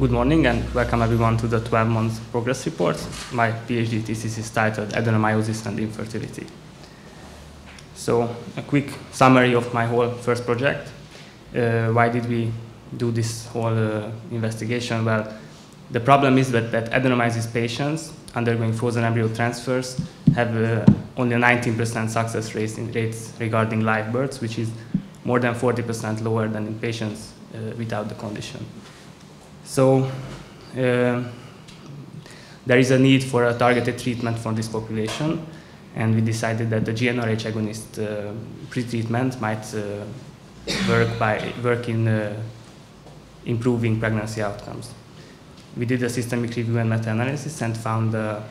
Good morning and welcome everyone to the 12-month progress report. My PhD thesis is titled Adenomyosis and Infertility. So a quick summary of my whole first project. Why did we do this whole investigation? Well, the problem is that adenomyosis patients undergoing frozen embryo transfers have only a 19% success rates regarding live births, which is more than 40% lower than in patients without the condition. So there is a need for a targeted treatment for this population, and we decided that the GnRH agonist pretreatment might work in improving pregnancy outcomes. We did a systemic review and meta-analysis and found a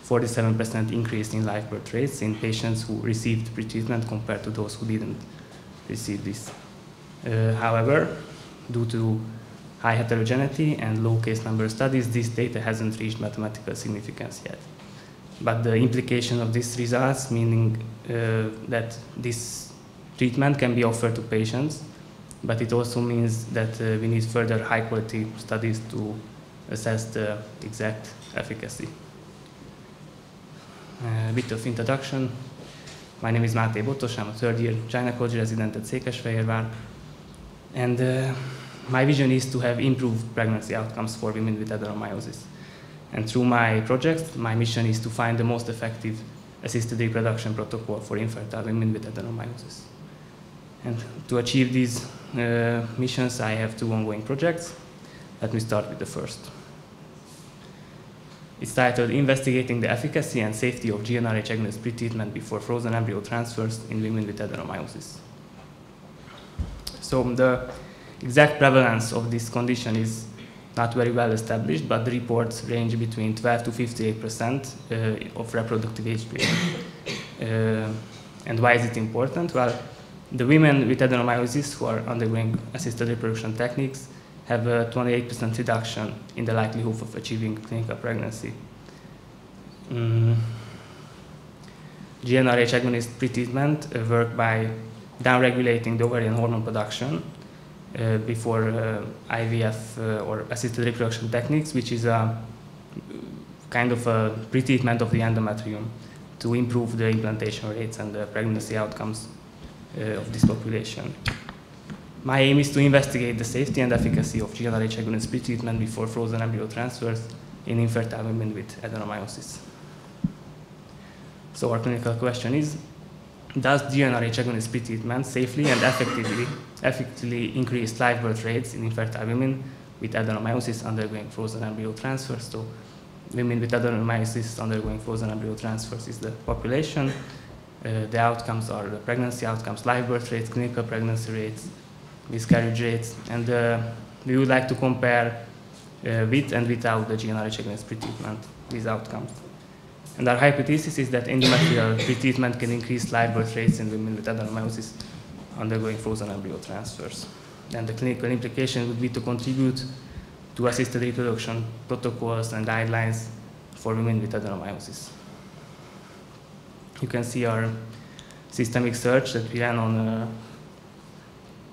47% increase in live birth rates in patients who received pretreatment compared to those who didn't receive this. However, due to high heterogeneity and low case number studies, this data hasn't reached mathematical significance yet. But the implication of these results, meaning that this treatment can be offered to patients, but it also means that we need further high quality studies to assess the exact efficacy. A bit of introduction. My name is Máté Botos. I'm a third-year gynecology resident at Székesfehérvár, and my vision is to have improved pregnancy outcomes for women with adenomyosis. And through my project, my mission is to find the most effective assisted reproduction protocol for infertile women with adenomyosis. And to achieve these missions, I have two ongoing projects. Let me start with the first. It's titled Investigating the Efficacy and Safety of GnRH agonist pretreatment before frozen embryo transfers in women with adenomyosis. So the exact prevalence of this condition is not very well established, but the reports range between 12 to 58% of reproductive age period. And why is it important? Well, the women with adenomyosis who are undergoing assisted reproduction techniques have a 28% reduction in the likelihood of achieving clinical pregnancy. GnRH agonist pretreatment work by downregulating the ovarian hormone production before IVF or assisted reproduction techniques, which is a kind of a pretreatment of the endometrium to improve the implantation rates and the pregnancy outcomes of this population. My aim is to investigate the safety and efficacy of GnRH agonist pretreatment before frozen embryo transfers in infertile women with adenomyosis. So our clinical question is, does GnRH agonist pretreatment safely and effectively increase live birth rates in infertile women with adenomyosis undergoing frozen embryo transfers? So women with adenomyosis undergoing frozen embryo transfers is the population. The outcomes are the pregnancy outcomes, live birth rates, clinical pregnancy rates, miscarriage rates, and we would like to compare with and without the GnRH agonist pretreatment, these outcomes. And our hypothesis is that endometrial pretreatment can increase live birth rates in women with adenomyosis undergoing frozen embryo transfers. And the clinical implication would be to contribute to assisted reproduction protocols and guidelines for women with adenomyosis. You can see our systemic search that we ran on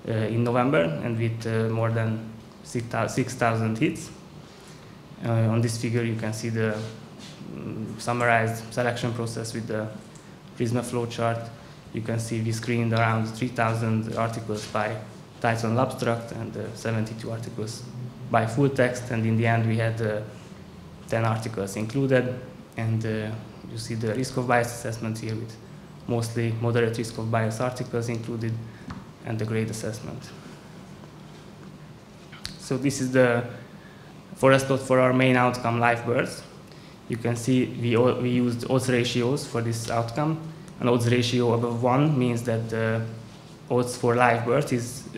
in November, and with more than 6,000 hits. On this figure, you can see the summarized selection process with the Prisma flowchart. You can see we screened around 3,000 articles by title and abstract, and 72 articles by full text, and in the end we had 10 articles included, and you see the risk of bias assessment here with mostly moderate risk of bias articles included, and the grade assessment. So this is the forest plot for our main outcome, live births. You can see we used odds ratios for this outcome. An odds ratio above 1 means that the odds for live birth is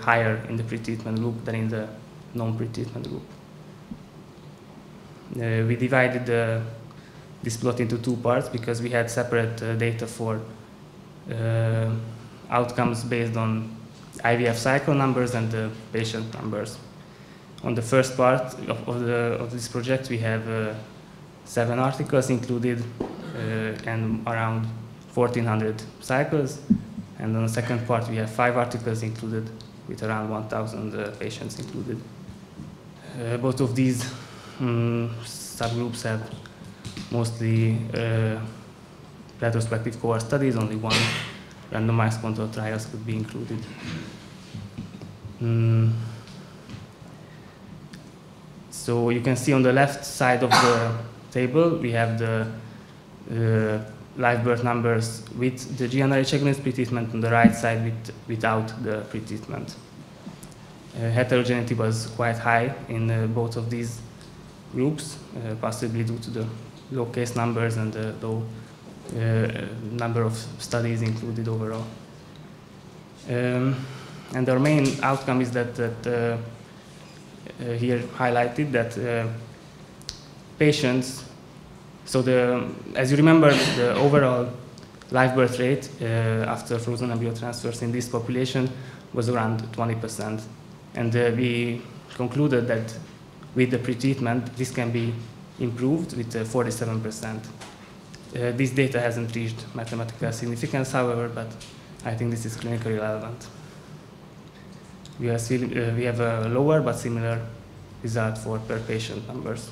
higher in the pretreatment group than in the non-pretreatment group. We divided this plot into two parts because we had separate data for outcomes based on IVF cycle numbers and the patient numbers. On the first part of this project, we have 7 articles included and around 1,400 cycles. And on the second part, we have 5 articles included with around 1,000 patients included. both of these subgroups have mostly retrospective cohort studies. Only one randomized control trials could be included. So you can see on the left side of the table, we have the live birth numbers with the GnRH agonist pretreatment, on the right side without the pretreatment. Heterogeneity was quite high in both of these groups, possibly due to the low case numbers and the low number of studies included overall. And our main outcome is that here highlighted that patients, so as you remember, the overall live birth rate after frozen embryo transfers in this population was around 20%. And we concluded that with the pretreatment, this can be improved with 47%. This data hasn't reached mathematical significance, however, but I think this is clinically relevant. We have a lower but similar result for per patient numbers.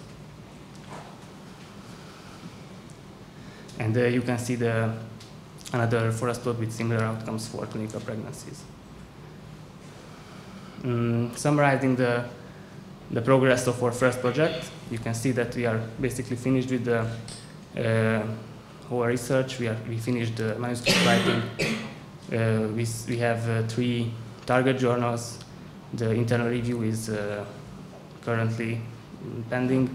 And you can see another forest plot with similar outcomes for clinical pregnancies. Summarizing the progress of our first project, you can see that we are basically finished with the whole research. We finished the manuscript writing. We have 3 target journals. The internal review is currently pending.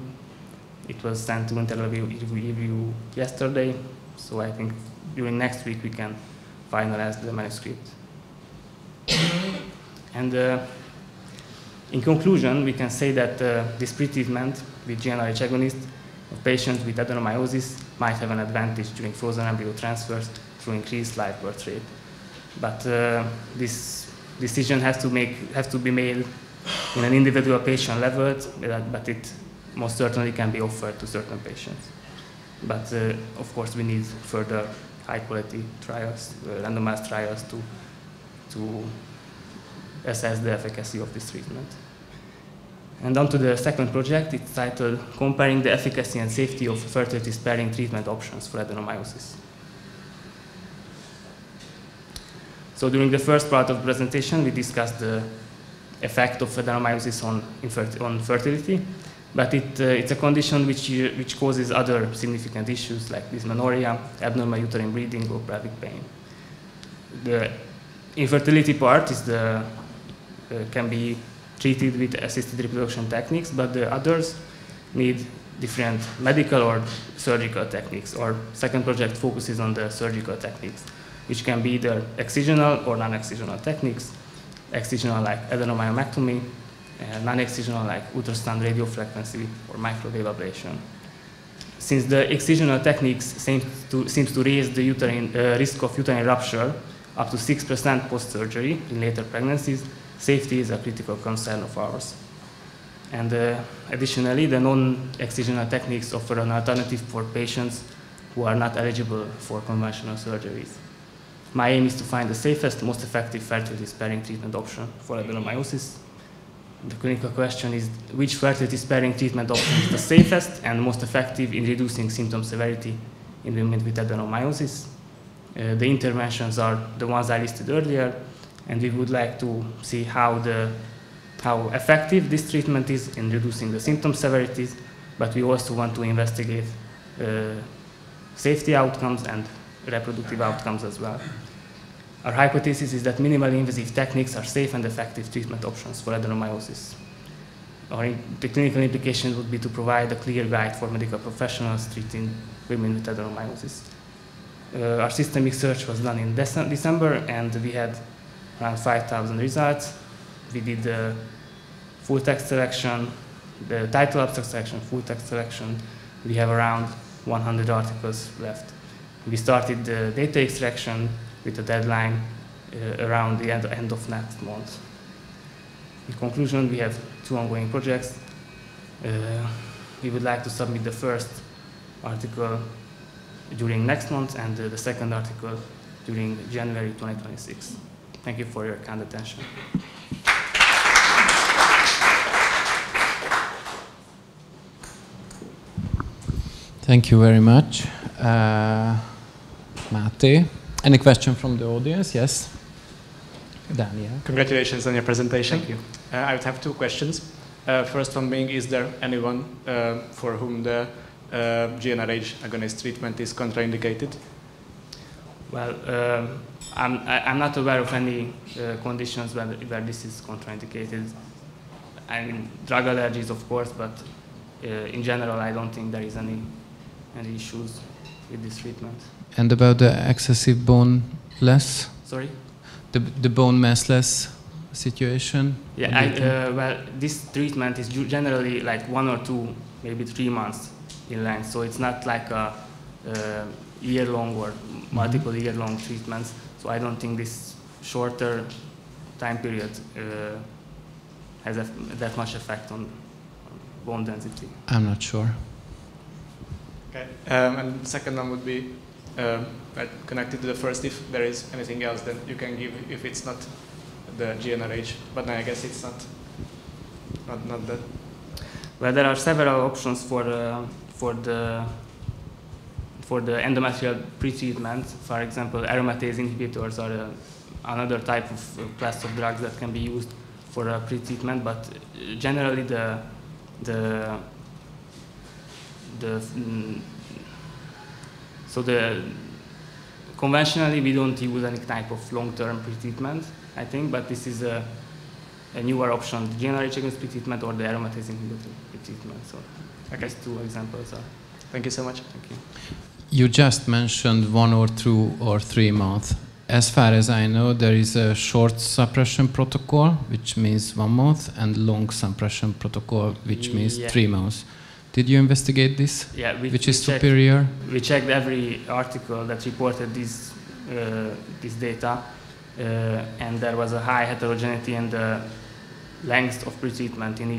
It was sent to internal review yesterday, so I think during next week we can finalize the manuscript. And in conclusion, we can say that this pretreatment with GnRH agonist of patients with adenomyosis might have an advantage during frozen embryo transfers through increased live birth rate. But this decision has to be made in an individual patient level, but it most certainly can be offered to certain patients. But of course, we need further high-quality trials, randomized trials, to assess the efficacy of this treatment. And on to the second project. It's titled Comparing the Efficacy and Safety of Fertility-Sparing Treatment Options for Adenomyosis. So during the first part of the presentation, we discussed the effect of adenomyosis on fertility, but it's a condition which causes other significant issues like dysmenorrhea, abnormal uterine bleeding, or pelvic pain. The infertility part can be treated with assisted reproduction techniques, but the others need different medical or surgical techniques. Our second project focuses on the surgical techniques, which can be either excisional or non-excisional techniques. Excisional like adenomyomectomy, non-excisional like ultrasound radiofrequency or microwave ablation. Since the excisional techniques seems to raise the risk of uterine rupture up to 6% post-surgery in later pregnancies, safety is a critical concern of ours. And additionally, the non-excisional techniques offer an alternative for patients who are not eligible for conventional surgeries. My aim is to find the safest, most effective fertility-sparing treatment option for adenomyosis. The clinical question is, which fertility-sparing treatment option is the safest and most effective in reducing symptom severity in women with adenomyosis? The interventions are the ones I listed earlier, and we would like to see how effective this treatment is in reducing the symptom severities, but we also want to investigate safety outcomes and reproductive outcomes as well. Our hypothesis is that minimally invasive techniques are safe and effective treatment options for adenomyosis. The clinical implication would be to provide a clear guide for medical professionals treating women with adenomyosis. Our systemic search was done in December, and we had around 5,000 results. We did the full text selection, the title abstract selection, full text selection. We have around 100 articles left. We started the data extraction with a deadline around the end of next month. In conclusion, we have 2 ongoing projects. We would like to submit the first article during next month and the second article during January 2026. Thank you for your kind attention. Thank you very much. Máté, any question from the audience? Yes? Daniel. Congratulations on your presentation. Thank you. I would have two questions. First one being, is there anyone for whom the GnRH agonist treatment is contraindicated? Well, I'm not aware of any conditions where this is contraindicated. I mean, drug allergies, of course, but in general, I don't think there is any issues with this treatment. And about the excessive bone loss? Sorry? The bone mass loss situation? Yeah, well, this treatment is generally like 1 or 2, maybe 3 months in length. So it's not like a year-long or multiple year-long treatments. So I don't think this shorter time period has that much effect on bone density. I'm not sure. Okay. And the second one would be connected to the first, if there is anything else that you can give if it's not the GnRH, but then I guess it's not that. Well, there are several options for the endometrial pretreatment. For example, aromatase inhibitors are another type of class of drugs that can be used for pretreatment, but generally conventionally we don't use any type of long-term pretreatment, I think, but this is a newer option, the GnRH agonist pretreatment or the aromatase inhibitor pretreatment. So these two examples are. Thank you so much. Thank you. You just mentioned 1 or 2 or 3 months. As far as I know, there is a short suppression protocol, which means 1 month, and long suppression protocol, which means 3 months. Did you investigate this? Yeah, which is superior? We checked every article that reported this data, and there was a high heterogeneity in the length of pretreatment in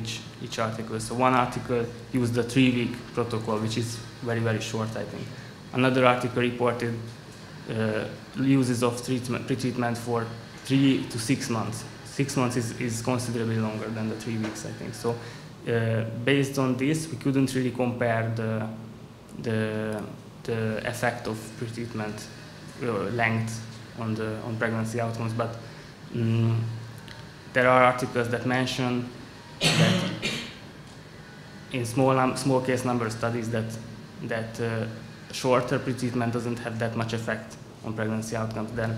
each article. So one article used the 3-week protocol, which is very, very short, I think. Another article reported uses of pretreatment for 3 to 6 months. 6 months is considerably longer than the 3 weeks, I think. So based on this, we couldn't really compare the effect of pretreatment length on pregnancy outcomes, but there are articles that mention that in small case number studies that shorter pretreatment doesn't have that much effect on pregnancy outcomes. Then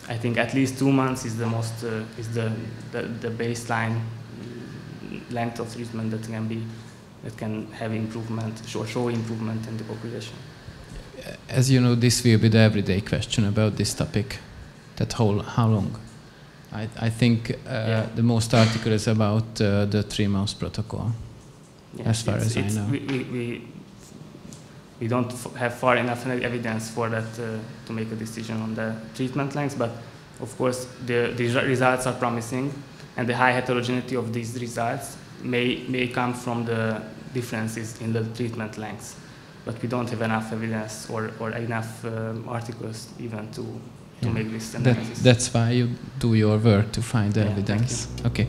I think at least 2 months is the most the baseline length of treatment that can have improvement, show improvement in the population. As you know, this will be the everyday question about this topic. That how long? I think the most article is about the 3 months protocol. Yeah, as far as I know. We don't have far enough evidence for that to make a decision on the treatment lengths, but of course the results are promising, and the high heterogeneity of these results may come from the differences in the treatment lengths. But we don't have enough evidence or enough articles even to make this analysis. That's why you do your work, to find the evidence. Okay.